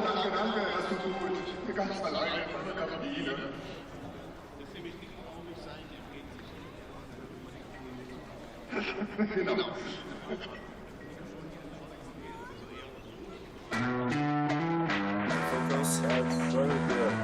danke, das tut gut. Ganz allein in meiner Kabine. Genau. Focus at very good.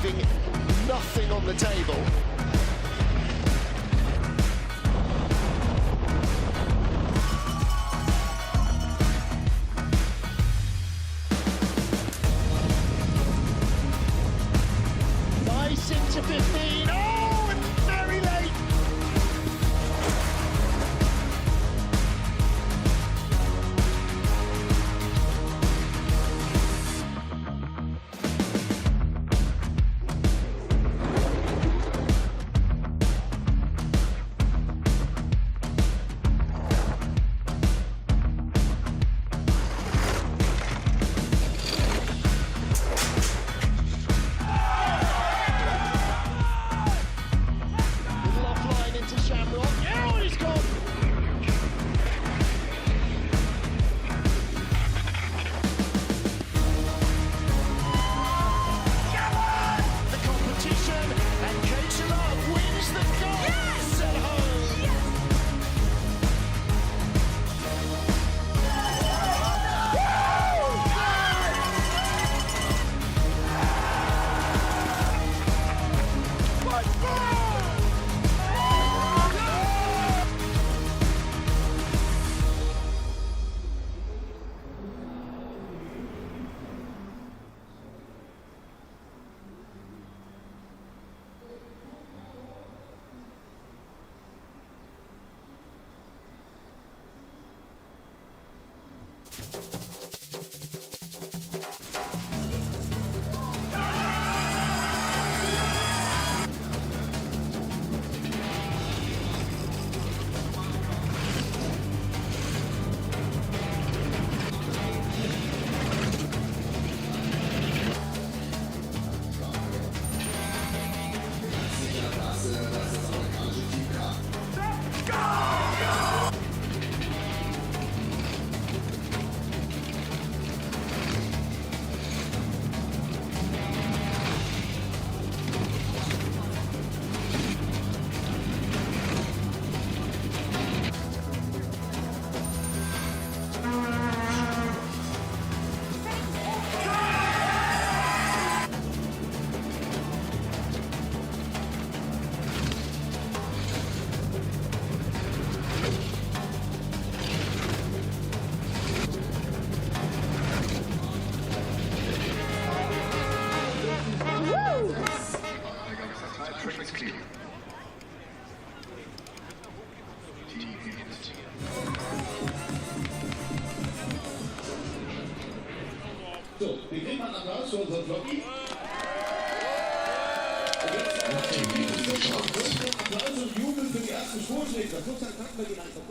Leaving nothing on the table. Nice into 15. Oh, and very late. So, wir kriegen mal einen Applaus für unseren Vloggy. Und jetzt Applaus und Jubel für die ersten Vorschläge. Das muss packen wir den einfach.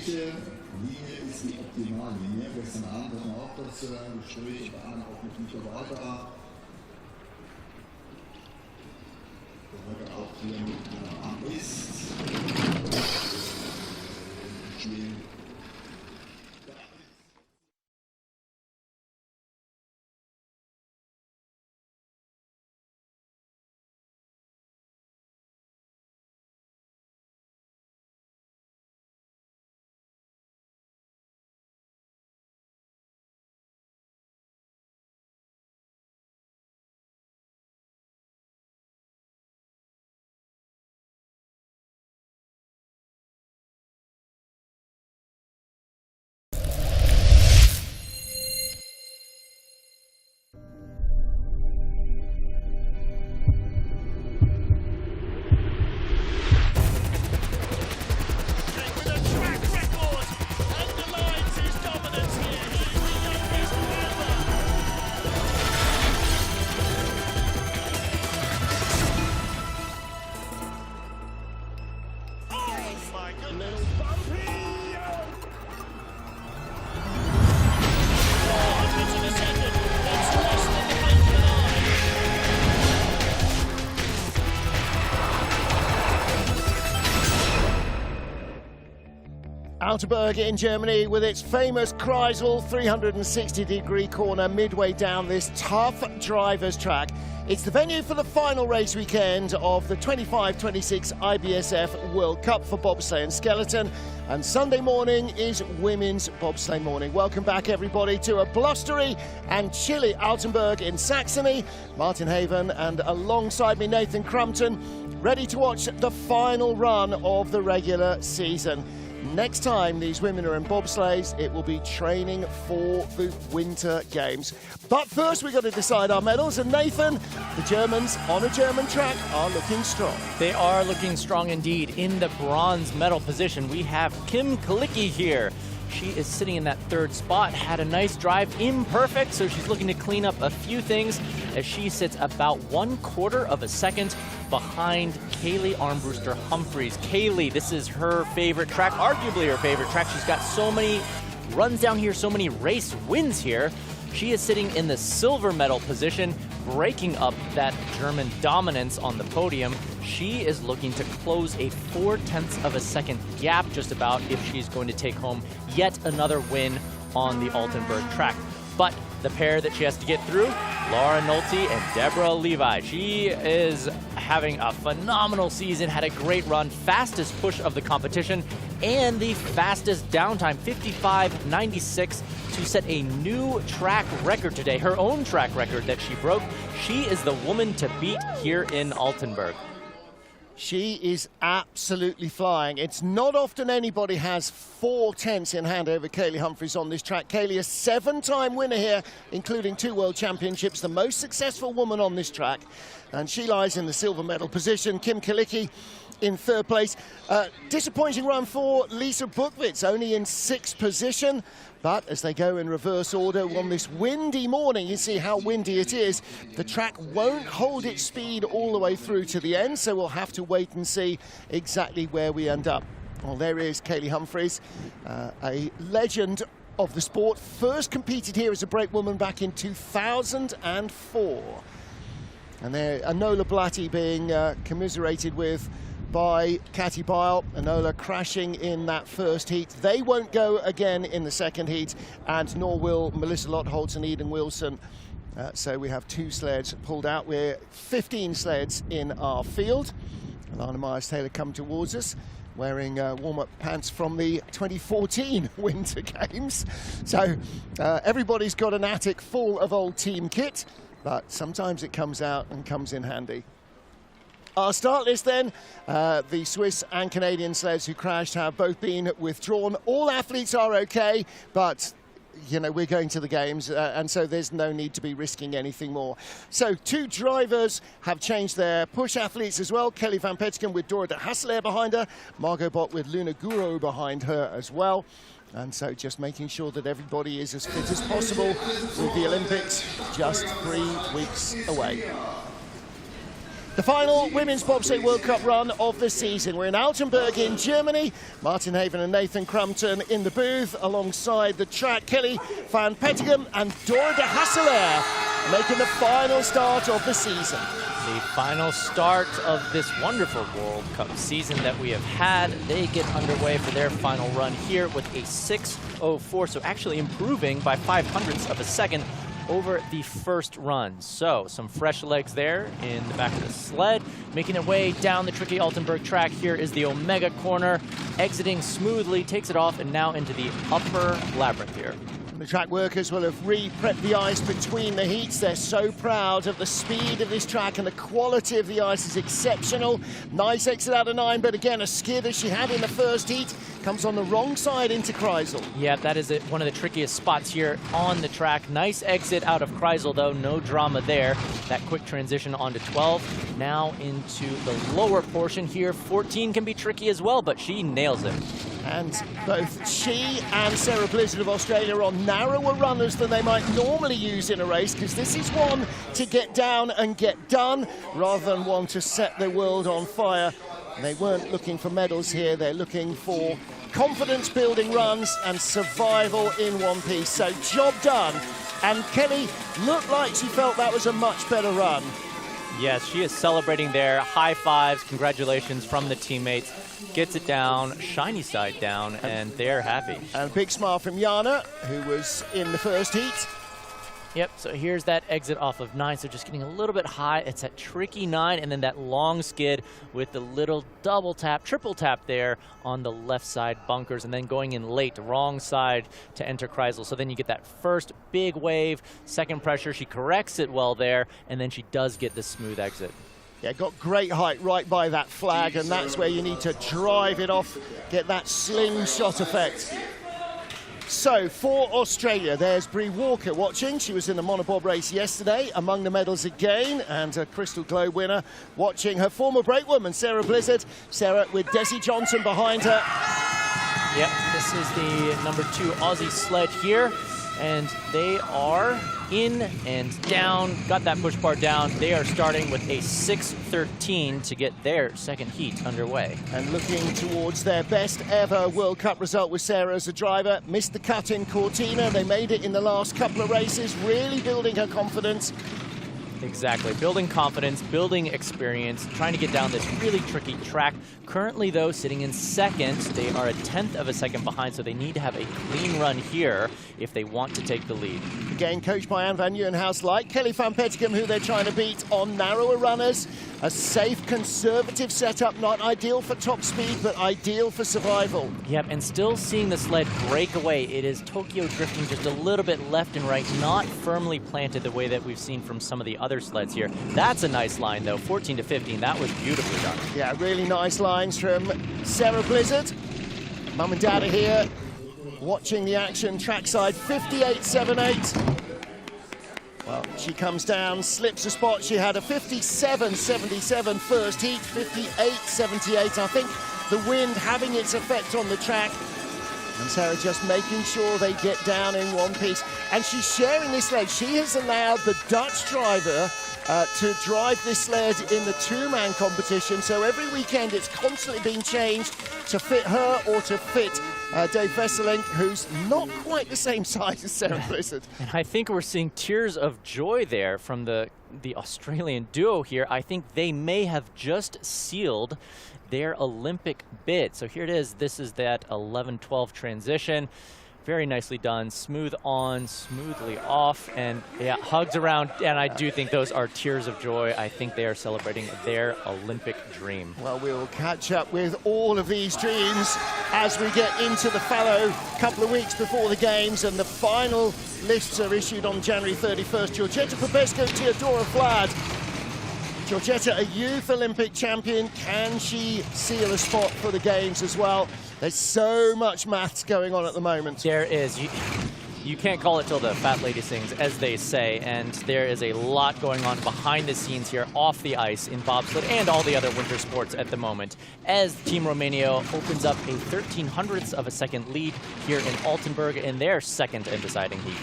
welche Linie ist die Optimallinie? Gestern Abend hatten wir auch das Gespräch, waren auch mit Mika Walter. Heute auch hier mit am ist. Spielen. Altenberg in Germany with its famous Kreisel 360-degree corner midway down this tough driver's track. It's the venue for the final race weekend of the 25-26 IBSF World Cup for bobsleigh and skeleton, and Sunday morning is women's bobsleigh morning. Welcome back everybody to a blustery and chilly Altenberg in Saxony. Martin Haven and alongside me Nathan Crumpton, ready to watch the final run of the regular season. Next time these women are in bobsleighs, it will be training for the Winter Games. But first we've got to decide our medals, and Nathan, the Germans on a German track are looking strong. They are looking strong indeed. In the bronze medal position, we have Kim Kalicki here. She is sitting in that third spot, had a nice drive, imperfect, so she's looking to clean up a few things as she sits about 1/4 of a second behind Kaylee Armbruster Humphries. Kaylee, this is her favorite track, arguably her favorite track. She's got so many runs down here, so many race wins here. She is sitting in the silver medal position, breaking up that German dominance on the podium. She is looking to close a 4/10 of a second gap just about if she's going to take home yet another win on the Altenberg track. But the pair that she has to get through, Laura Nolte and Deborah Levi. She is having a phenomenal season, had a great run, fastest push of the competition, and the fastest downtime, 55.96, to set a new track record today, her own track record that she broke. She is the woman to beat here in Altenberg. She is absolutely flying. It's not often anybody has 4/10 in hand over Kaylee Humphries on this track. Kaylee, a 7-time winner here, including 2 World Championships, the most successful woman on this track. And she lies in the silver medal position. Kim Kalicki in third place. Disappointing run for Lisa Buchwitz, only in 6th position. But as they go in reverse order on this windy morning, you see how windy it is. The track won't hold its speed all the way through to the end, so we'll have to wait and see exactly where we end up. Well, there is Kaylee Humphries, a legend of the sport. First competed here as a brakewoman back in 2004. And there, Enola Blatty being commiserated with by Katie Biel. Enola crashing in that first heat. They won't go again in the second heat, and nor will Melissa Lottholtz and Eden Wilson. So we have 2 sleds pulled out. We're 15 sleds in our field. Alana Myers-Taylor come towards us, wearing warm-up pants from the 2014 Winter Games. So everybody's got an attic full of old team kit, but sometimes it comes out and comes in handy. Our start list then, the Swiss and Canadian sleds who crashed have both been withdrawn. All athletes are okay, but you know, we're going to the games, and so there's no need to be risking anything more. So 2 drivers have changed their push athletes as well. Kelly Van Petegem with Dora de Hasselaer behind her, Margot Bott with Luna Guro behind her as well. And so just making sure that everybody is as fit as possible with the Olympics just 3 weeks away. The final Women's Bobsleigh World Cup run of the season. We're in Altenberg in Germany. Martin Haven and Nathan Crumpton in the booth alongside the track. Kelly van Petegem and Dora de Hasselaar making the final start of the season. The final start of this wonderful World Cup season that we have had. They get underway for their final run here with a 6:04, so actually improving by 0.05 of a second over the first run. So some fresh legs there in the back of the sled, making their way down the tricky Altenberg track. Here is the Omega corner, exiting smoothly, takes it off, and now into the upper labyrinth here. The track workers will have re-prepped the ice between the heats. They're so proud of the speed of this track, and the quality of the ice is exceptional. Nice exit out of 9, but again, a skid as she had in the first heat comes on the wrong side into Kreisel. Yeah, that is one of the trickiest spots here on the track. Nice exit out of Kreisel, though. No drama there. That quick transition onto 12. Now into the lower portion here. 14 can be tricky as well, but she nails it. And both she and Sarah Blizzard of Australia are on narrower runners than they might normally use in a race, because this is one to get down and get done rather than one to set the world on fire. They weren't looking for medals here. They're looking for confidence-building runs and survival in one piece. So job done. And Kelly looked like she felt that was a much better run. Yes, she is celebrating there. High fives, congratulations from the teammates. Gets it down, shiny side down, and they're happy. And a big smile from Jana, who was in the first heat. Yep, so here's that exit off of 9, so just getting a little bit high. It's that tricky 9, and then that long skid with the little double tap, triple tap there on the left side bunkers, and then going in late, wrong side to enter Kreisel. So then you get that first big wave, second pressure. She corrects it well there, and then she does get the smooth exit. Yeah, got great height right by that flag, and that's where you need to drive it off, get that slingshot effect. So for Australia, there's Bree Walker watching. She was in the monobob race yesterday, among the medals again, and a Crystal Globe winner watching her former brakewoman, Sarah Blizzard. Sarah with Desi Johnson behind her. Yep, this is the number 2 Aussie sled here, and they are in and down, got that push bar down. They are starting with a 6:13 to get their second heat underway. And looking towards their best ever World Cup result with Sarah as a driver. Missed the cut in Cortina. They made it in the last couple of races, really building her confidence. Exactly, building confidence, building experience, trying to get down this really tricky track. Currently, though, sitting in second. They are a 1/10 of a second behind, so they need to have a clean run here if they want to take the lead. Again, coached by Anne van Nieuwenhuis, like Kelly van Petegem, who they're trying to beat on narrower runners. A safe, conservative setup, not ideal for top speed, but ideal for survival. Yep, and still seeing the sled break away. It is Tokyo drifting just a little bit left and right, not firmly planted the way that we've seen from some of the other sleds here. That's a nice line, though, 14 to 15. That was beautifully done. Yeah, really nice lines from Sarah Blizzard. Mum and Dad are here watching the action trackside. 58.78. Well, she comes down, slips a spot. She had a 57.77 first heat, 58.78. I think the wind having its effect on the track. And Sarah just making sure they get down in one piece. And she's sharing this sled. She has allowed the Dutch driver to drive this sled in the 2-man competition. So every weekend it's constantly being changed to fit her or to fit Dave Vesseling, who's not quite the same size as Sarah Blizzard. And I think we're seeing tears of joy there from the Australian duo here. I think they may have just sealed their Olympic bid. So here it is. This is that 11-12 transition. Very nicely done. Smooth on, smoothly off, and yeah, hugs around. And I do think those are tears of joy. I think they are celebrating their Olympic dream. Well, we'll catch up with all of these dreams as we get into the fallow couple of weeks before the games, and the final lists are issued on January 31st. Georgetta Popescu, Teodora Vlad. Georgetta, a youth Olympic champion. Can she seal a spot for the games as well? There's so much maths going on at the moment. There is. You can't call it till the fat lady sings, as they say, and there is a lot going on behind the scenes here off the ice in bobsled and all the other winter sports at the moment, as Team Romania opens up a 0.13 of a second lead here in Altenberg in their second and deciding heat.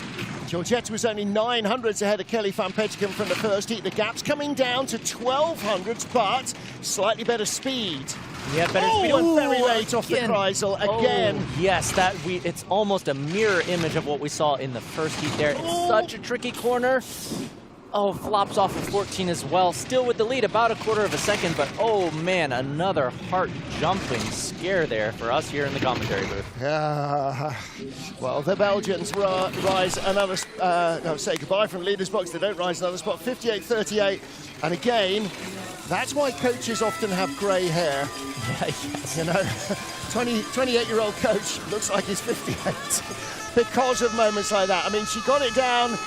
Georgetta was only 900s ahead of Kelly van Petegem from the first heat. The gap's coming down to 1200s, but slightly better speed. Yeah, better speed. And very late off the Kreisel again. Oh, yes, it's almost a mirror image of what we saw in the first heat there. It's such a tricky corner. Oh, flops off of 14 as well. Still with the lead, about a quarter of a second, but oh man, another heart-jumping scare there for us here in the commentary booth. Well, the Belgians rise another, say goodbye from leader's box. They don't rise another spot, 58-38. And again, that's why coaches often have grey hair. Yeah, yes. You know, 28-year-old coach looks like he's 58 because of moments like that. I mean, she got it down,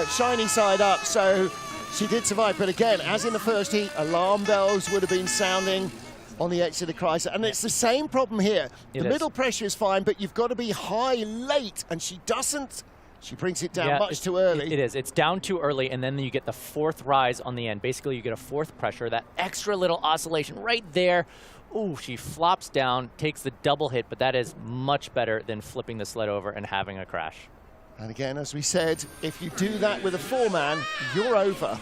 shiny side up, so she did survive. But again, as in the first heat, alarm bells would have been sounding on the exit of Kreisel. And it's the same problem here. The middle pressure is fine, but you've got to be high late, and she doesn't. She brings it down much too early. It is. It's down too early, and then you get the fourth rise on the end. Basically, you get a fourth pressure, that extra little oscillation right there. Ooh, she flops down, takes the double hit, but that is much better than flipping the sled over and having a crash. And again, as we said, if you do that with a four-man, you're over.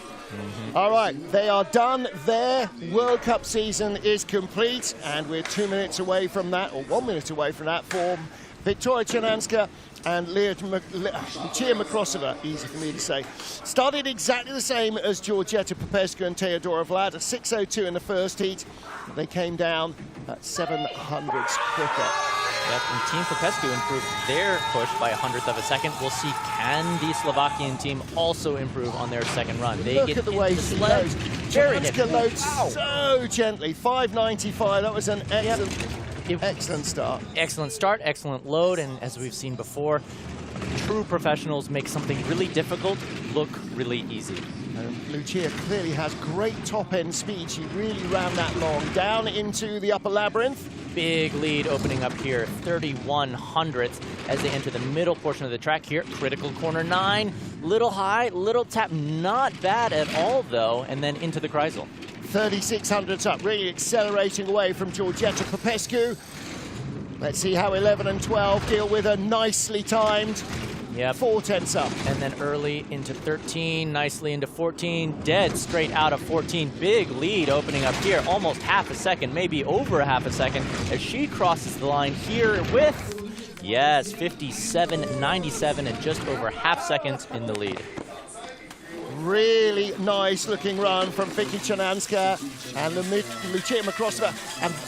All right, they are done. Their World Cup season is complete, and we're 2 minutes away from that, or 1 minute away from that, for Victoria Chernanska and Lucia Makrosova, easy for me to say. Started exactly the same as Georgetta Popescu and Teodora Vlad, a 6:02 in the first heat. They came down at 700s quicker. Yep, and Team Popescu improved their push by 100th of a second. We'll see, can the Slovakian team also improve on their second run? They Look get at the way she loads. Chernanska loads so gently, 595. That was an excellent start. Excellent start, excellent load, and as we've seen before, true professionals make something really difficult look really easy. Lucia clearly has great top-end speed. She really ran that long. Down into the upper labyrinth. Big lead opening up here, 3100th as they enter the middle portion of the track here. Critical corner 9, little high, little tap, not bad at all though, and then into the Kreisel. 3600s up, really accelerating away from Georgetta Popescu. Let's see how 11 and 12 deal with her. Nicely timed. Yep. 4/10 up. And then early into 13, nicely into 14, dead straight out of 14. Big lead opening up here, almost half a second, maybe over a half a second, as she crosses the line here with, yes, 57.97 and just over half seconds in the lead. Really nice looking run from Vicky Chernanska and Lucia Makrosova.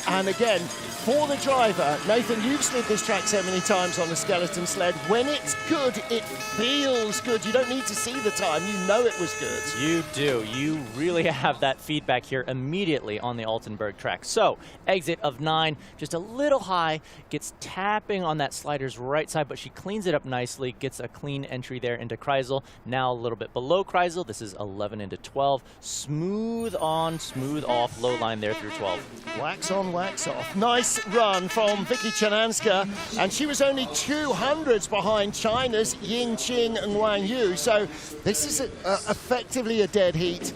And again, for the driver, Nathan, you've slid this track so many times on the skeleton sled. When it's good, it feels good. You don't need to see the time. You know it was good. You do. You really have that feedback here immediately on the Altenberg track. So, exit of 9, just a little high, gets tapping on that slider's right side, but she cleans it up nicely, gets a clean entry there into Kreisel. Now a little bit below Kreisel. This is 11 into 12. Smooth on, smooth off, low line there through 12. Wax on, wax off. Nice run from Vicky Chernanska, and she was only 200s behind China's Ying Qing and Wang Yu. So this is effectively a dead heat.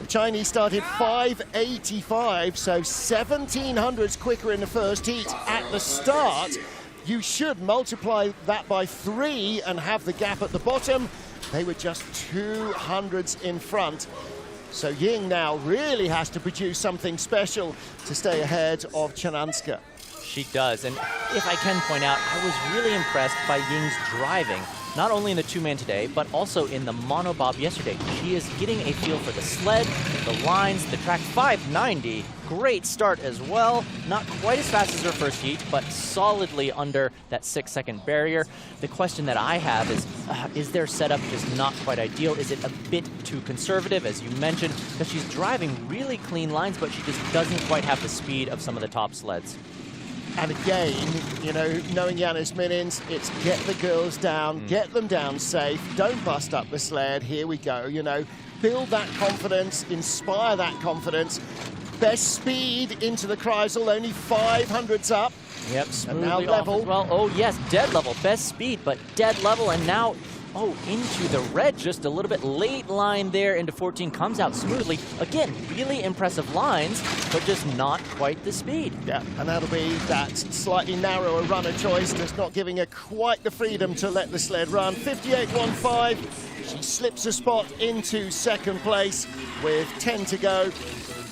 The Chinese started 585, so 1700s quicker in the first heat at the start. You should multiply that by 3 and have the gap at the bottom. They were just 200s in front. So Ying now really has to produce something special to stay ahead of Chernanska. She does, and if I can point out, I was really impressed by Ying's driving, not only in the two-man today, but also in the monobob yesterday. She is getting a feel for the sled, the lines, the track. 590, great start as well. Not quite as fast as her first heat, but solidly under that 6-second barrier. The question that I have is their setup just not quite ideal? Is it a bit too conservative, as you mentioned? Because she's driving really clean lines, but she just doesn't quite have the speed of some of the top sleds. And again, you know, knowing Yanis Minins, it's get the girls down, get them down safe, don't bust up the sled, here we go, you know, build that confidence, inspire that confidence. Best speed into the Kreisel, only 500s up. Yep, smoothly now off level. as well. Oh yes, dead level, best speed, but dead level, and now, oh, into the red, just a little bit late line there into 14, comes out smoothly. Again, really impressive lines, but just not quite the speed. Yeah, and that'll be that slightly narrower runner choice, just not giving her quite the freedom to let the sled run. 58.15, she slips a spot into second place with 10 to go.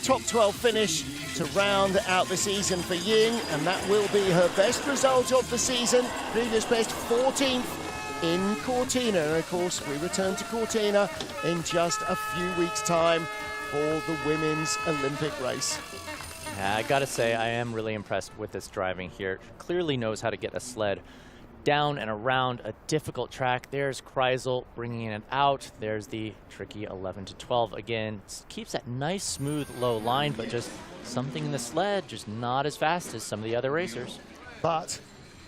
Top 12 finish to round out the season for Ying, and that will be her best result of the season. Previous best 14th in Cortina. And of course, we return to Cortina in just a few weeks' time for the women's Olympic race. Yeah, I gotta say, I am really impressed with this driving here. She clearly knows how to get a sled down and around a difficult track. There's Kreisel bringing it out. There's the tricky 11 to 12 again. Keeps that nice, smooth, low line, but just something in the sled, just not as fast as some of the other racers. But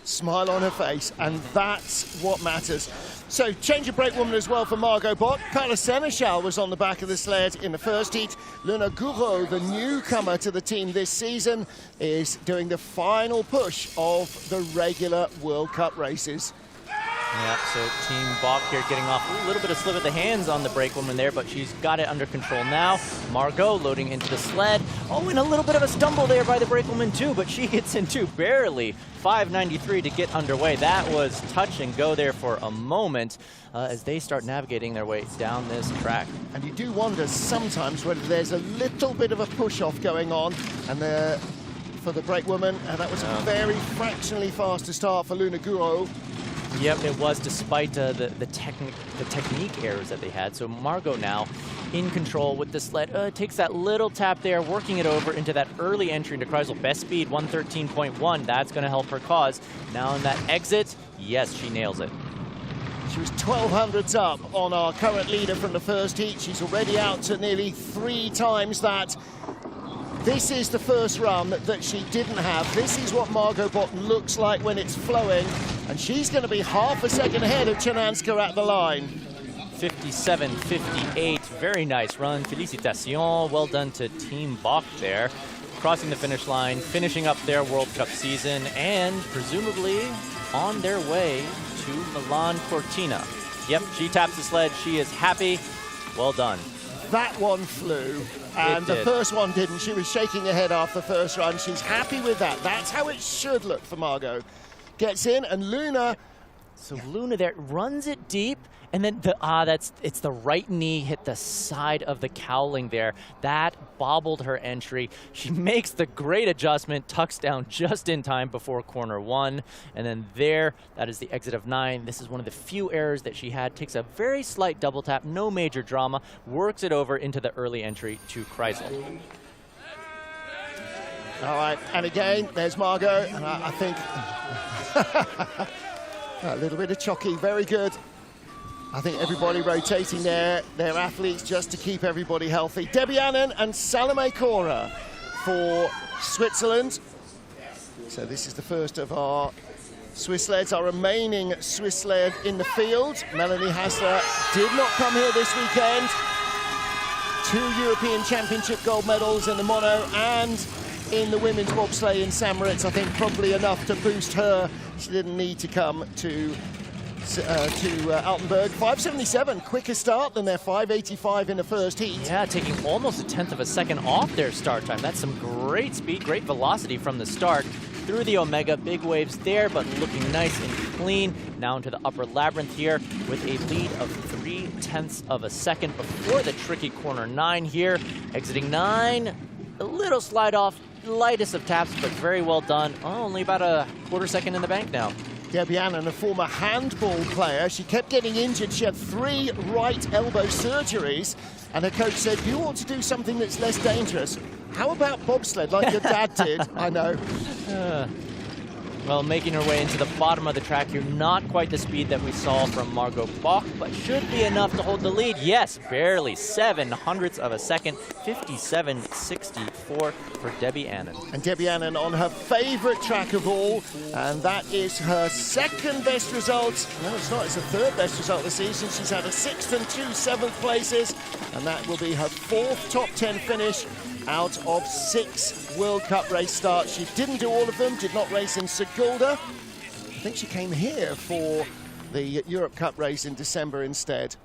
smile on her face, and that's what matters. So change of brake woman as well for Margot Bott. Carla Seneschal was on the back of the sled in the first heat. Luna Gouraud, the newcomer to the team this season, is doing the final push of the regular World Cup races. Yeah, so Team Bach here getting off a little bit of slip of the hands on the brake woman there, but she's got it under control now. Margot loading into the sled. Oh, and a little bit of a stumble there by the brake woman too, but she gets into barely 5.93 to get underway. That was touch and go there for a moment as they start navigating their way down this track. And you do wonder sometimes whether there's a little bit of a push-off going on, and for the brake woman, and that was a very fractionally faster start for Luna Gouraud. Yep, it was, despite the technique errors that they had. So Margot now in control with the sled. Takes that little tap there, working it over into that early entry into Kreisel. Best speed, 113.1. That's going to help her cause. Now in that exit, yes, she nails it. She was 1200s up on our current leader from the first heat. She's already out to nearly 3 times that. This is the first run that she didn't have. This is what Margot Bott looks like when it's flowing, and she's going to be half a second ahead of Chananska at the line. 57.58, very nice run. Félicitations, well done to Team Bach there. Crossing the finish line, finishing up their World Cup season, and presumably on their way to Milan-Cortina. Yep, she taps the sled, she is happy. Well done. That one flew, and the first one didn't. She was shaking her head after the first run. She's happy with that. That's how it should look for Margot. Gets in, and Luna. So Luna there runs it deep, and then it's the right knee hit the side of the cowling there. That bobbled her entry. She makes the great adjustment, tucks down just in time before corner 1, and then there, that is the exit of 9. This is one of the few errors that she had. Takes a very slight double tap, no major drama, works it over into the early entry to Kreisel. All right, and again, there's Margot, and I think a little bit of chocky, very good. I think everybody rotating their athletes just to keep everybody healthy. Debbie Annan and Salome Cora for Switzerland. So this is the first of our Swiss sleds, our remaining Swiss sled in the field. Melanie Hassler did not come here this weekend. 2 European Championship gold medals in the mono and in the women's bobsleigh in St. Moritz. I think probably enough to boost her. She didn't need to come to Altenberg. 5.77, quicker start than their 5.85 in the first heat. Yeah, taking almost a 1/10 of a second off their start time. That's some great speed, great velocity from the start. Through the Omega, big waves there, but looking nice and clean. Now into the upper labyrinth here with a lead of 0.3 of a second before the tricky corner 9 here. Exiting 9, a little slide off, lightest of taps, but very well done. Oh, only about a 1/4 second in the bank now. Debbie Annan, a former handball player, she kept getting injured. She had 3 right elbow surgeries, and her coach said, you ought to do something that's less dangerous. How about bobsled, like your dad did? I know. Well, making her way into the bottom of the track here, not quite the speed that we saw from Margot Bach, but should be enough to hold the lead. Yes, barely 0.07 of a second, 57.64 for Debbie Annan. And Debbie Annan on her favorite track of all, and that is her second best result. No, it's not, it's the 3rd best result of the season. She's had a 6th and 2 7th places, and that will be her 4th top 10 finish out of 6 World Cup race starts. She didn't do all of them, did not race in Sigulda. I think she came here for the Europe Cup race in December instead.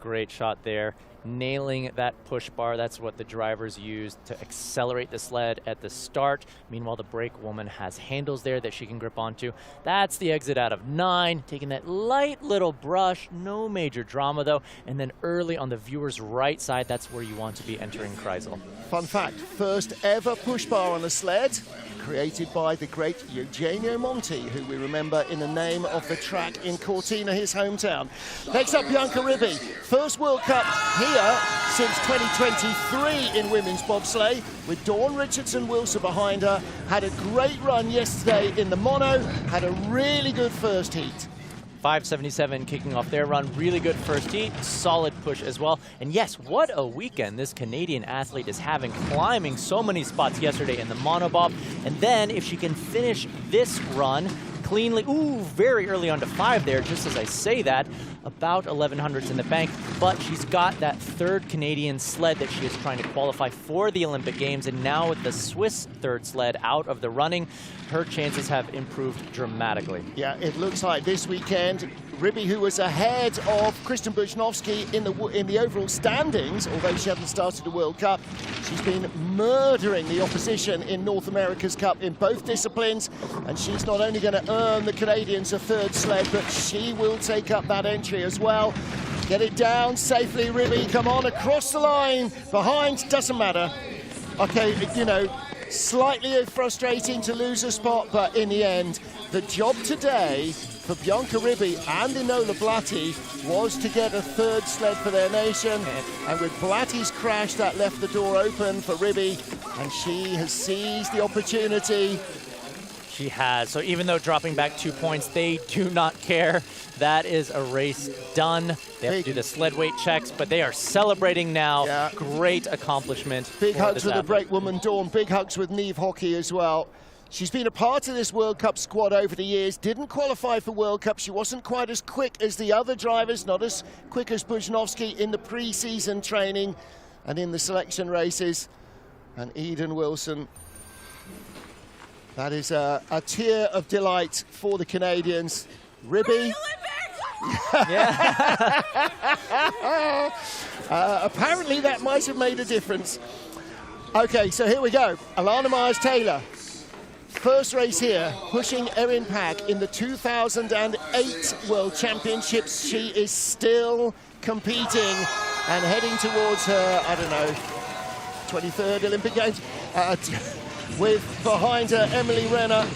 Great shot there. Nailing that push bar. That's what the drivers use to accelerate the sled at the start. Meanwhile, the brake woman has handles there that she can grip onto. That's the exit out of 9, taking that light little brush. No major drama, though. And then early on the viewer's right side, that's where you want to be entering Kreisel. Fun fact, first ever push bar on a sled, created by the great Eugenio Monti, who we remember in the name of the track in Cortina, his hometown. Next up, Bianca Ribbi. First World Cup here since 2023 in women's bobsleigh, with Dawn Richardson-Wilson behind her. Had a great run yesterday in the mono, had a really good first heat. 5:77 kicking off their run. Really good first heat, solid push as well. And yes, what a weekend this Canadian athlete is having, climbing so many spots yesterday in the monobob. And then if she can finish this run cleanly, ooh, very early on to 5 there, just as I say that, about 1100s in the bank, but she's got that 3rd Canadian sled that she is trying to qualify for the Olympic Games, and now with the Swiss 3rd sled out of the running, her chances have improved dramatically. Yeah, it looks like this weekend, Ribbi, who was ahead of Kristen Buchnowski in the overall standings, although she hadn't started the World Cup, she's been murdering the opposition in North America's Cup in both disciplines, and she's not only going to earn the Canadians a 3rd sled, but she will take up that entry as well. Get it down safely, Ribbi, come on, across the line, behind, doesn't matter. Okay, you know, slightly frustrating to lose a spot, but in the end, the job today for Bianca Ribbi and Enola Blatty was to get a 3rd sled for their nation. And with Blatty's crash, that left the door open for Ribbi, and she has seized the opportunity. She has. So even though dropping back 2 points, they do not care. That is a race done. They have to do the sled weight checks, but they are celebrating now. Yeah. Great accomplishment. Big hugs with the brake woman, Dawn. Big hugs with Niamh Hockey as well. She's been a part of this World Cup squad over the years. Didn't qualify for World Cup. She wasn't quite as quick as the other drivers, not as quick as Buchnowski in the pre-season training and in the selection races. And Eden Wilson, that is a tear of delight for the Canadians. Ribbi. Apparently that might have made a difference. Okay, so here we go. Alana Myers-Taylor. First race here, pushing Erin Pack in the 2008 World Championships. She is still competing and heading towards her, I don't know, 23rd Olympic Games. With behind her, Emily Renner.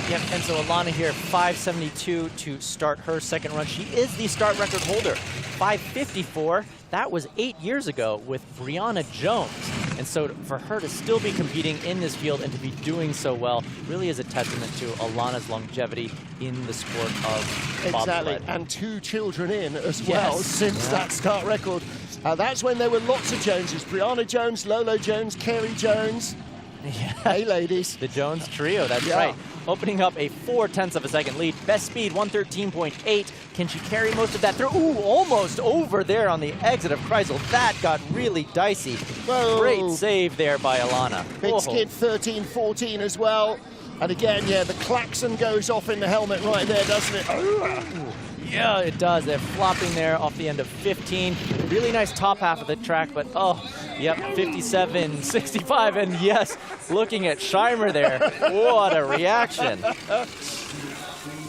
Yep, and so Alana here, 5:72 to start her second run. She is the start record holder. 5:54, that was 8 years ago with Brianna Jones. And so for her to still be competing in this field and to be doing so well really is a testament to Alana's longevity in the sport of exactly, bobsled. and 2 children in as well since that start record. That's when there were lots of Joneses. Brianna Jones, Lolo Jones, Kerry Jones. Yeah. Hey, ladies. The Jones trio, that's right. Opening up a 0.4 of a second lead. Best speed, 113.8. Can she carry most of that through? Ooh, almost over there on the exit of Kreisel. That got really dicey. Whoa. Great save there by Alana. Big skid, 13-14 as well. And again, yeah, the klaxon goes off in the helmet right there, doesn't it? Ooh. Yeah, it does. They're flopping there off the end of 15. Really nice top half of the track, but yep, 57, 65, and yes, looking at Scheimer there. What a reaction.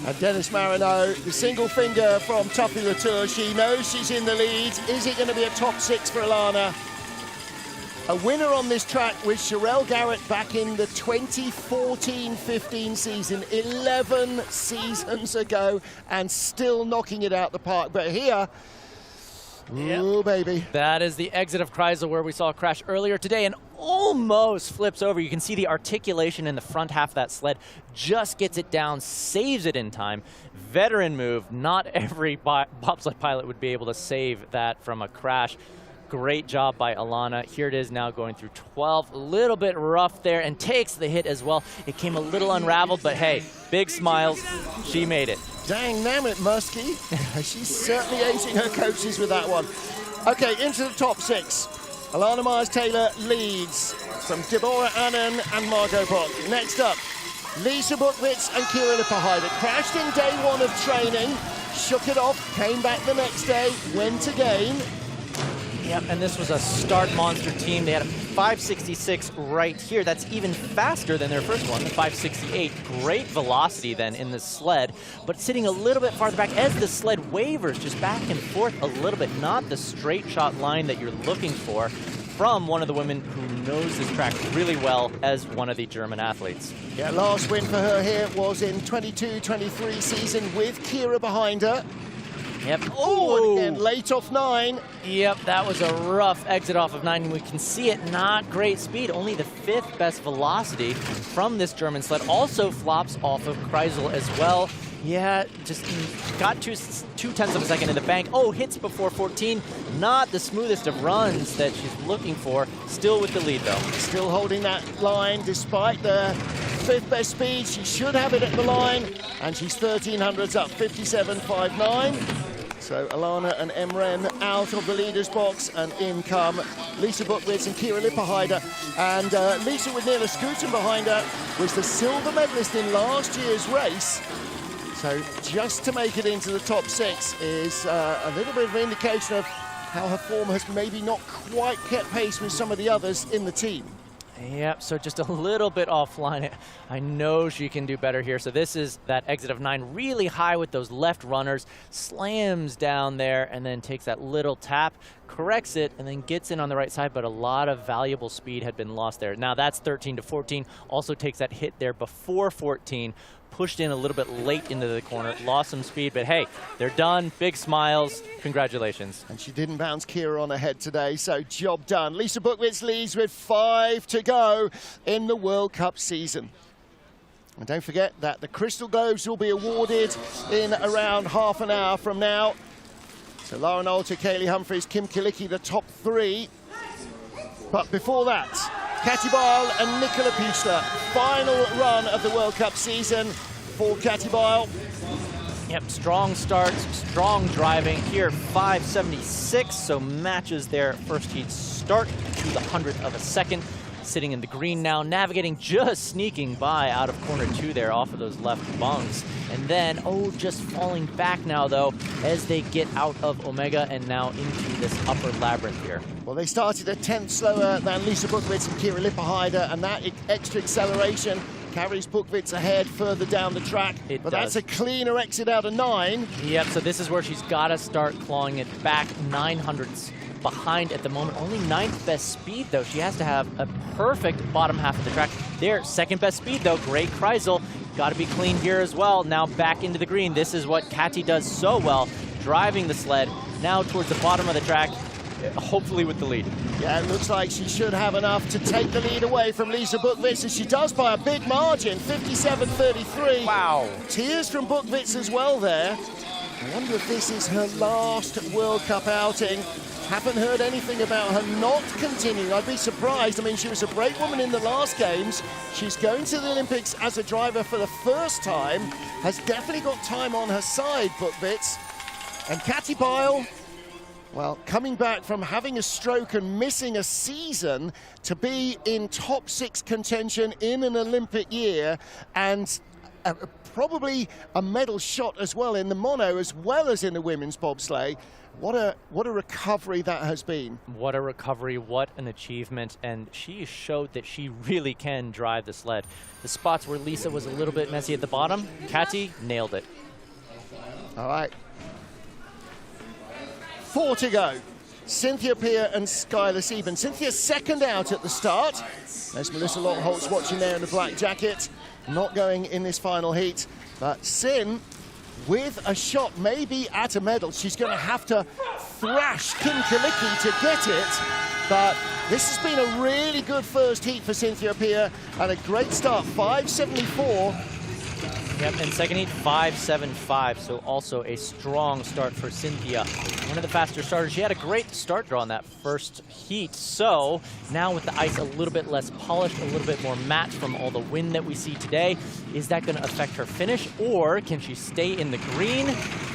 And Dennis Marino, the single finger from Tuffy Latour. She knows she's in the lead. Is it going to be a top 6 for Alana? A winner on this track with Sherelle Garrett back in the 2014-15 season, 11 seasons ago, and still knocking it out the park. But here, ooh, baby. That is the exit of Kreisel where we saw a crash earlier today and almost flips over. You can see the articulation in the front half of that sled, just gets it down, saves it in time. Veteran move. Not every bobsled pilot would be able to save that from a crash. Great job by Alana. Here it is now going through 12. A little bit rough there and takes the hit as well. It came a little unraveled, but hey, big smiles. She made it. Dang nabbit, Muskie. She's certainly acing her coaches with that one. Okay, into the top 6. Alana Myers-Taylor leads from Deborah Annan and Margot Bock. Next up, Lisa Buchwitz and Kira Lippaheider. Crashed in day one of training, shook it off, came back the next day, went again. Yep, and this was a start monster team. They had a 566 right here. That's even faster than their first one, the 568. Great velocity then in the sled, but sitting a little bit farther back as the sled wavers just back and forth a little bit, not the straight shot line that you're looking for from one of the women who knows this track really well as one of the German athletes. Yeah, last win for her here was in 22-23 season with Kira behind her. Yep. Oh, and again, late off 9. Yep, that was a rough exit off of 9. We can see it, not great speed. Only the 5th best velocity from this German sled. Also flops off of Kreisel as well. Yeah, just got 2/10 of a second in the bank. Oh, hits before 14. Not the smoothest of runs that she's looking for. Still with the lead, though. Still holding that line despite the 5th best speed. She should have it at the line, and she's 1300s up, 57.59. So Alana and Emren out of the leader's box, and in come Lisa Buchwitz and Kira Lippaheider. And Lisa with Nila Skuten behind her was the silver medalist in last year's race. So just to make it into the top 6 is a little bit of an indication of how her form has maybe not quite kept pace with some of the others in the team. Yep, so just a little bit offline. I know she can do better here. So this is that exit of 9, really high with those left runners, slams down there and then takes that little tap, corrects it, and then gets in on the right side, but a lot of valuable speed had been lost there. Now that's 13 to 14, also takes that hit there before 14, pushed in a little bit late into the corner, lost some speed, but hey, they're done, big smiles, congratulations. And she didn't bounce Kira on her head today, so job done. Lisa Buchwitz leads with 5 to go in the World Cup season. And don't forget that the Crystal Globes will be awarded in around half an hour from now. So Lauren Alter, Kaylee Humphries, Kim Kilicki, the top 3. But before that, Katie Biel and Nicola Pichler, final run of the World Cup season for Katie Biel. Yep, strong starts, strong driving here, 576, so matches their first heat start to the 100th of a second. Sitting in the green now, navigating, just sneaking by out of corner 2 there off of those left bungs. And then, oh, just falling back now, though, as they get out of Omega and now into this upper labyrinth here. Well, they started a 10th slower than Lisa Buchwitz and Kira Lippaheider, and that extra acceleration carries Buchwitz ahead further down the track. But that's a cleaner exit out of 9. Yep, so this is where she's got to start clawing it back. 900s behind at the moment. Only 9th best speed, though. She has to have a perfect bottom half of the track. There, 2nd best speed, though. Great Kreisel. Got to be clean here as well. Now back into the green. This is what Katie does so well, driving the sled now towards the bottom of the track, hopefully with the lead. Yeah, it looks like she should have enough to take the lead away from Lisa Buchwitz, and she does by a big margin, 57.33. Wow. Tears from Buchwitz as well there. I wonder if this is her last World Cup outing. Haven't heard anything about her not continuing. I'd be surprised. I mean, she was a brave woman in the last games. She's going to the Olympics as a driver for the first time. Has definitely got time on her side, Buchwitz. And Katie Biel, well, coming back from having a stroke and missing a season to be in top 6 contention in an Olympic year, and probably a medal shot as well in the mono as well as in the women's bobsleigh. What a recovery that has been. What a recovery, what an achievement, and she showed that she really can drive the sled. The spots where Lisa was a little bit messy at the bottom, Katie nailed it. All right. 4 to go. Cynthia Peer and Skylar Sieben. Cynthia second out at the start. There's Melissa Lockholtz watching there in the black jacket. Not going in this final heat, but Sin with a shot maybe at a medal. She's going to have to thrash Kim Kilicki to get it, but this has been a really good first heat for Cynthia Peer and a great start, 5.74. Yep, and second heat, 5.75, so also a strong start for Cynthia. One of the faster starters. She had a great start draw in that first heat, so now with the ice a little bit less polished, a little bit more matte from all the wind that we see today, is that going to affect her finish, or can she stay in the green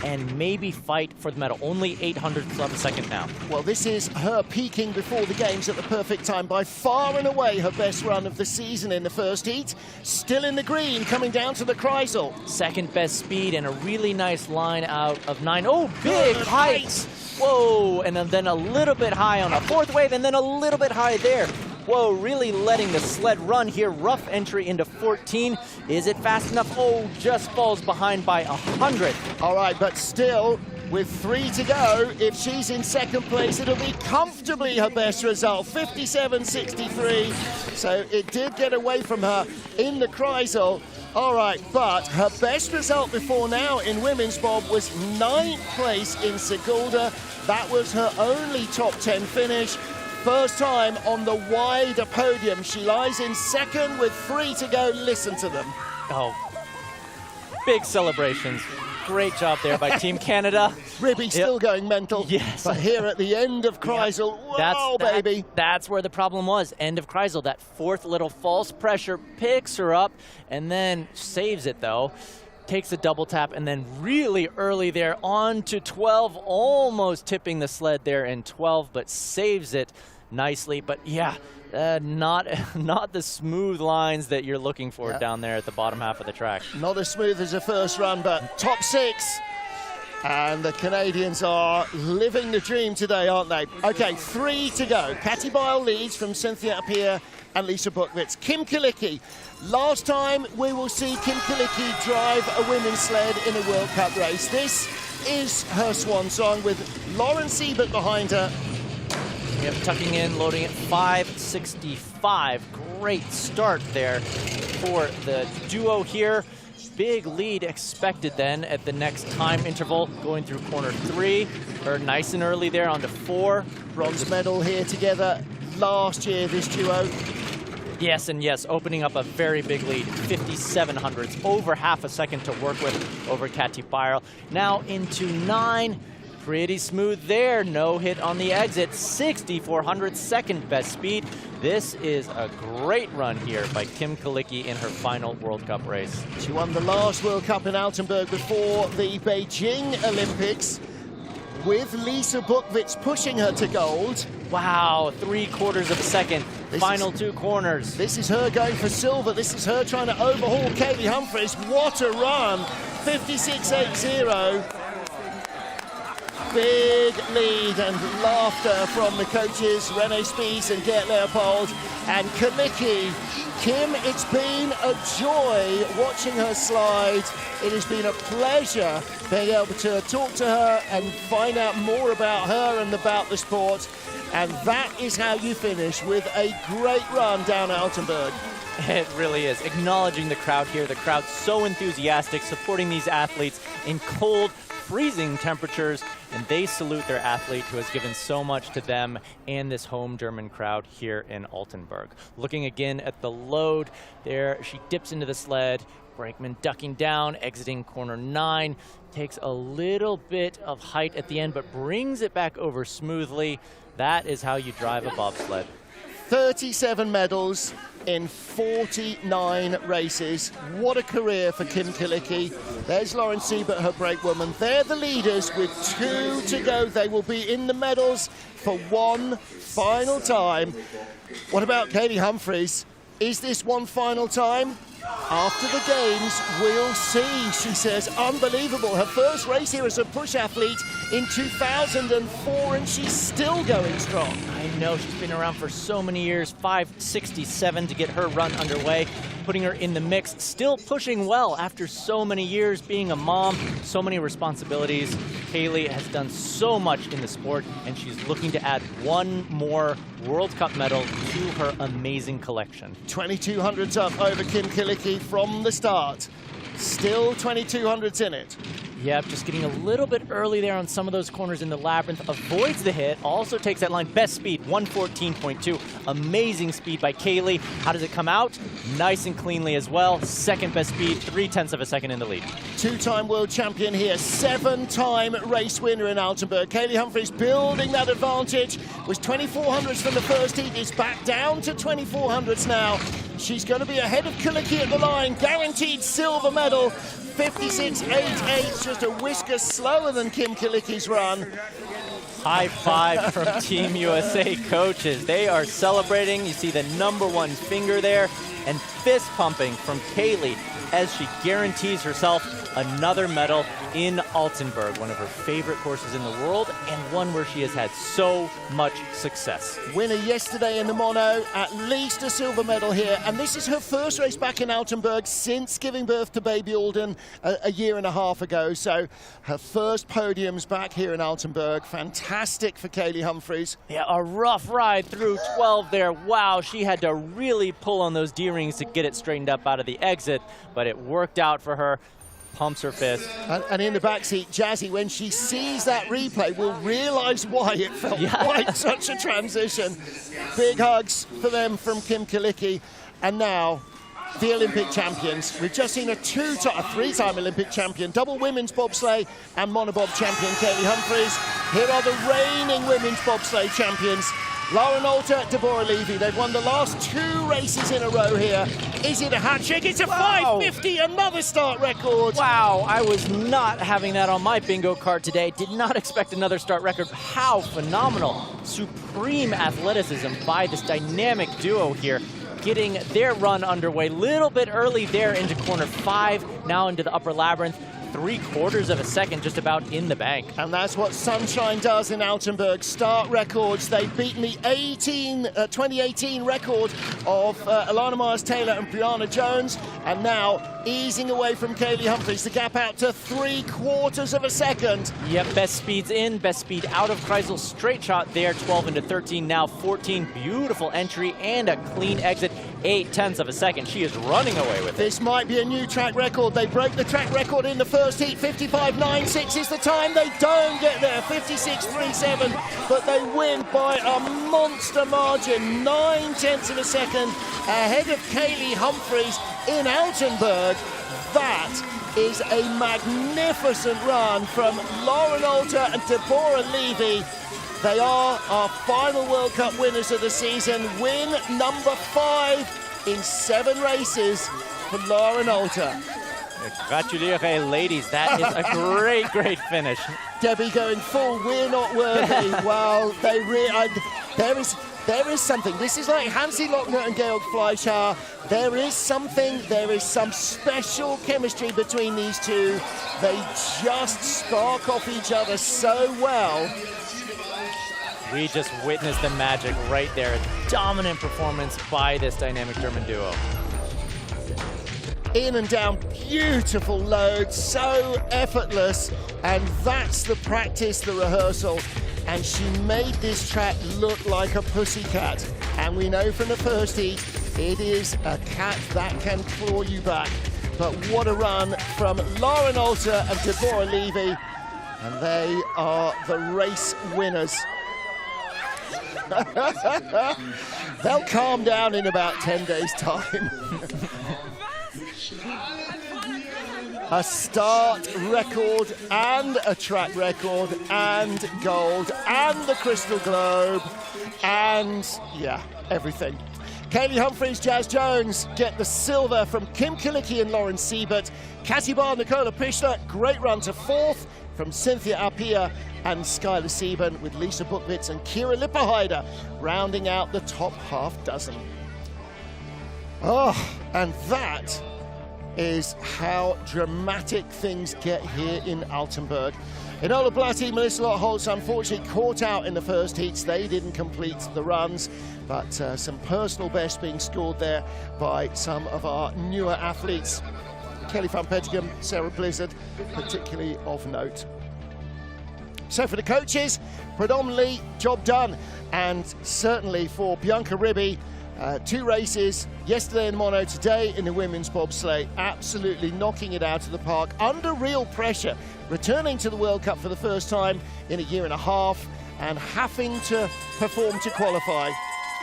and maybe fight for the medal? Only 800ths of a second now. Well, this is her peaking before the games at the perfect time. By far and away her best run of the season in the first heat. Still in the green, coming down to the Kreisel. Second best speed and a really nice line out of 9. Oh, big height! Whoa, and then a little bit high on a fourth wave, and then a little bit high there. Whoa, really letting the sled run here. Rough entry into 14. Is it fast enough? Oh, just falls behind by 100. All right, but still, with 3 to go, if she's in second place, it'll be comfortably her best result, 57.63. So it did get away from her in the Kreisel. All right, but her best result before now in women's, Bob, was 9th place in Sigulda. That was her only top 10 finish. First time on the wider podium. She lies in second with 3 to go. Listen to them. Oh, big celebrations. Great job there by Team Canada. Ribby still going mental. Yes. But here at the end of Kreisel, wow, baby. That's where the problem was. End of Kreisel, that fourth little false pressure picks her up and then saves it, though. Takes a double tap and then really early there on to 12, almost tipping the sled there in 12, but saves it nicely. But yeah, not the smooth lines that you're looking for down there at the bottom half of the track. Not as smooth as a first run, but top 6. And the Canadians are living the dream today, aren't they? Okay, 3 to go. Katie Biel leads from Cynthia Appiah and Lisa Buchwitz. Kim Kilicki. Last time we will see Kim Kilicki drive a women's sled in a World Cup race. This is her swan song with Lauren Siebert behind her. Yep, tucking in, loading at 5.65. Great start there for the duo here. Big lead expected then at the next time interval, going through corner 3. Her nice and early there onto 4. Bronze medal here together last year, this duo. Yes, and yes, opening up a very big lead, 5.700ths, over half a second to work with over Katie Biel. Now into 9. Pretty smooth there, no hit on the exit, 6.400ths, second best speed. This is a great run here by Kim Kilicki in her final World Cup race. She won the last World Cup in Altenberg before the Beijing Olympics, with Lisa Buchwitz pushing her to gold. Wow, 3/4 of a second, final 2 corners. This is her going for silver. This is her trying to overhaul Kaylee Humphries. What a run, 56.80. Big lead and laughter from the coaches, René Spies and Gert Leopold. And Kilicki, Kim, it's been a joy watching her slide. It has been a pleasure being able to talk to her and find out more about her and about the sport. And that is how you finish, with a great run down Altenberg. It really is. Acknowledging the crowd here. The crowd's so enthusiastic, supporting these athletes in cold, freezing temperatures, and they salute their athlete who has given so much to them and this home German crowd here in Altenberg. Looking again at the load there, she dips into the sled. Brakeman ducking down, exiting corner 9, takes a little bit of height at the end, but brings it back over smoothly. That is how you drive a bobsled. 37 medals in 49 races. What a career for Kim Kilicki. There's Lauren Siebert, her brakewoman. They're the leaders with 2 to go. They will be in the medals for one final time. What about Katie Humphries? Is this one final time? After the games, we'll see, she says. Unbelievable. Her first race here as a push athlete in 2004, and she's still going strong. I know, she's been around for so many years. 5.67 to get her run underway, putting her in the mix. Still pushing well after so many years being a mom, so many responsibilities. Kaylee has done so much in the sport, and she's looking to add one more World Cup medal to her amazing collection. 2,200s up over Kim Kilicki from the start. Still 2,200s in it. Yep, just getting a little bit early there on some of those corners in the labyrinth. Avoids the hit, also takes that line. Best speed, 114.2. Amazing speed by Kaylee. How does it come out? Nice and cleanly as well. Second best speed, 0.3 of a second in the lead. Two-time world champion here, 7-time race winner in Altenberg. Kaylee Humphries building that advantage. Was 2400s from the first heat, is back down to 2400s now. She's going to be ahead of Kalicki at the line, guaranteed silver medal. 56.88, just a whisker slower than Kim Kalicki's run. High five from Team USA coaches. They are celebrating. You see the #1 finger there, and fist pumping from Kaylee as she guarantees herself another medal in Altenberg, one of her favorite courses in the world, and one where she has had so much success. Winner yesterday in the mono, at least a silver medal here, and this is her first race back in Altenberg since giving birth to baby Alden a year and a half ago, so her first podiums back here in Altenberg. Fantastic for Kaylee Humphries. Yeah, a rough ride through 12 there. Wow, she had to really pull on those D-rings to get it straightened up out of the exit, but it worked out for her. Pumps her fist. And in the backseat, Jazzy, when she sees that replay, will realize why it felt like such a transition. Big hugs for them from Kim Kalicki. And now, the Olympic champions. We've just seen a three-time Olympic champion, double women's bobsleigh and monobob champion Kaylee Humphries. Here are the reigning women's bobsleigh champions. Lauren Alter, Deborah Levy. They've won the last 2 races in a row here. Is it a hat trick? It's a 5:50, another start record. Wow, I was not having that on my bingo card today. Did not expect another start record. How phenomenal. Supreme athleticism by this dynamic duo here, getting their run underway. Little bit early there into corner 5, now into the upper labyrinth. 3/4 of a second just about in the bank. And that's what Sunshine does in Altenberg. Start records. They've beaten the 2018 record of Alana Myers-Taylor and Brianna Jones, and now easing away from Kaylee Humphries. The gap out to 3/4 of a second. Yep, best speeds in, best speed out of Kreisel. Straight shot there, 12 into 13, now 14. Beautiful entry and a clean exit. 0.8 of a second. She is running away with it. This might be a new track record. They broke the track record in the first heat. 55.96 is the time. They don't get there. 56.37, but they win by a monster margin. 0.9 of a second ahead of Kaylee Humphries in Altenberg. That is a magnificent run from Lauren Alter and Deborah Levy. They are our final World Cup winners of the season. Win #5 in 7 races for Lauren Alter. Gratulere, ladies. That is a great, great finish. Debbie going full, we're not worthy. Wow, there is something. This is like Hansi Lochner and Georg Fleischauer. There is some special chemistry between these two. They just spark off each other so well. We just witnessed the magic right there. Dominant performance by this dynamic German duo. In and down, beautiful load, so effortless. And that's the practice, the rehearsal. And she made this track look like a pussycat. And we know from the first heat, it is a cat that can claw you back. But what a run from Lauren Alter and Deborah Levy. And they are the race winners. They'll calm down in about 10 days' time. A start record and a track record and gold and the Crystal Globe and, yeah, everything. Kaylee Humphries, Jazz Jones get the silver from Kim Kalicki and Lauren Siebert. Cassie Barr, Nicola Pichler, great run to 4th from Cynthia Apia and Skylar Sieben, with Lisa Buchwitz and Kira Lipperheider rounding out the top half dozen. Oh, and that is how dramatic things get here in Altenberg. Enola Blatti, Melissa Lott-Holtz unfortunately caught out in the first heats. They didn't complete the runs, but some personal bests being scored there by some of our newer athletes. Kelly van Petegem, Sarah Blizzard, particularly of note. So for the coaches, predominantly job done, and certainly for Bianca Ribby, 2 races, yesterday in mono, today in the women's bobsleigh, absolutely knocking it out of the park, under real pressure, returning to the World Cup for the first time in a year and a half, and having to perform to qualify.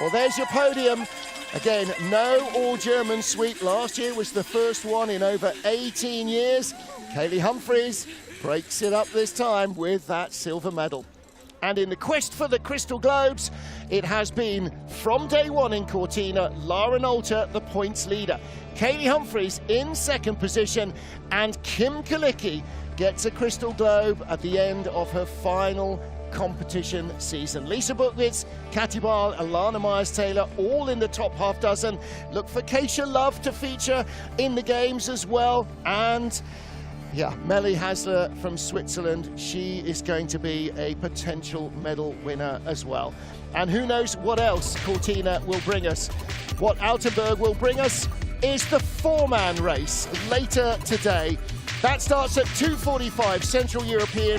Well, there's your podium. Again, no all-German sweep. Last year was the first one in over 18 years. Kaylee Humphries breaks it up this time with that silver medal. And in the quest for the Crystal Globes, it has been, from day one in Cortina, Lauren Alter, the points leader. Kaylee Humphries in second position, and Kim Kalicki gets a Crystal Globe at the end of her final competition season. Lisa Buchwitz, Katy Biel, Alana Myers-Taylor, all in the top half dozen. Look for Keisha Love to feature in the games as well. And yeah, Melly Hasler from Switzerland, she is going to be a potential medal winner as well. And who knows what else Cortina will bring us. What Altenberg will bring us is the 4-man race later today. That starts at 2:45 Central European,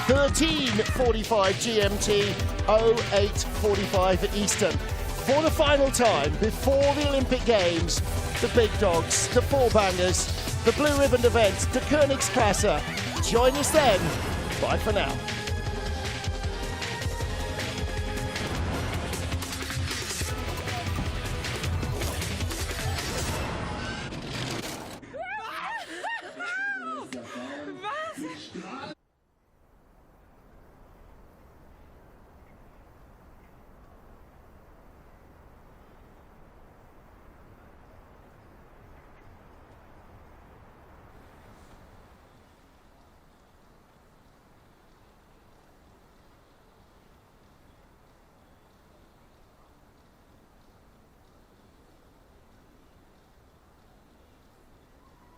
13:45 GMT, 08:45 Eastern. For the final time, before the Olympic Games, the big dogs, the 4-bangers, the blue ribbon event, the Königsklasse. Join us then. Bye for now.